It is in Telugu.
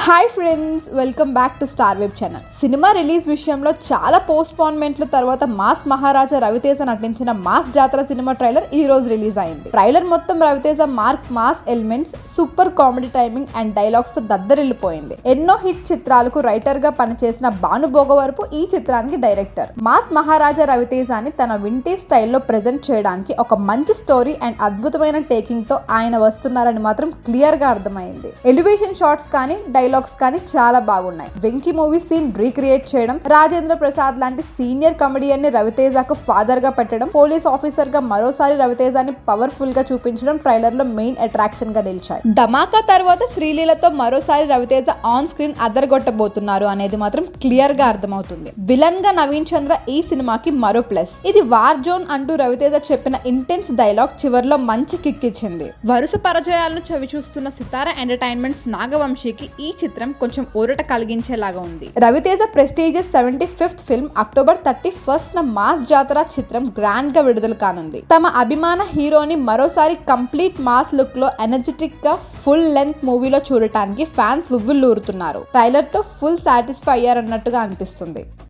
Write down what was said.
Hi friends, welcome back to star web channel. Cinema release విషయంలో చాలా పోస్ట్పోన్మెంట్ల తర్వాత మాస్ మహారాజా రవితేజ నటించిన మాస్ జాతర సినిమా ట్రైలర్ ఈ రోజు రిలీజ్ అయింది. ట్రైలర్ మొత్తం Raviteja mark mass elements, super comedy timing and dialogues తో దద్దరిల్లిపోయింది. ఎన్నో హిట్ చిత్రాలకు రైటర్ గా పనిచేసిన భాను భోగవరపు ఈ చిత్రానికి డైరెక్టర్. మాస్ మహారాజా రవితేజని తన వింటేజ్ స్టైల్లో ప్రెజెంట్ చేయడానికి ఒక మంచి స్టోరీ అండ్ అద్భుతమైన టేకింగ్ తో ఆయన వస్తున్నారని మాత్రం క్లియర్ గా అర్థమైంది. ఎలివేషన్ షాట్స్ కానీ డైలాగ్స్ కానీ చాలా బాగున్నాయి. వెంకీ మూవీ సీన్ రీక్రియేట్ చేయడం, రాజేంద్ర ప్రసాద్ లాంటి సీనియర్ కమెడియన్ ని రవితేజకు ఫాదర్ గా పెట్టడం, పోలీస్ ఆఫీసర్ గా మరోసారి రవితేజని పవర్ఫుల్ గా చూపించడం ట్రైలర్ లో మెయిన్ అట్రాక్షన్ గా నిలిచాయి. ధమాకా తర్వాత శ్రీలీలతో మరోసారి రవితేజ ఆన్ స్క్రీన్ అదరగొట్టబోతున్నారు అనేది మాత్రం క్లియర్ గా అర్థమవుతుంది. విలన్ గా నవీన్ చంద్ర ఈ సినిమాకి మరో ప్లస్. ఇది వార్ జోన్ అంటూ రవితేజ చెప్పిన ఇంటెన్స్ డైలాగ్ చివర్లో మంచి కిక్ ఇచ్చింది. వరుస పరాజయాలను చవిచూస్తున్న సితారా ఎంటర్టైన్మెంట్స్ నాగవంశీకి ఈ చిత్రం కొంచెం ఊరట కలిగించేలాగా ఉంది. Raviteja prestigious 75th film October 31st mass జాతర చిత్రం గ్రాండ్ గా విడుదల కానుంది. తమ అభిమాన హీరోని మరోసారి కంప్లీట్ మాస్ లుక్ లో ఎనర్జెటిక్ గా ఫుల్ లెంగ్త్ మూవీలో చూడటానికి ఫ్యాన్స్ ఉవ్విళ్ళూరుతున్నారు. ట్రైలర్ తో ఫుల్ సాటిస్ఫై అయ్యారన్నట్టుగా అనిపిస్తుంది.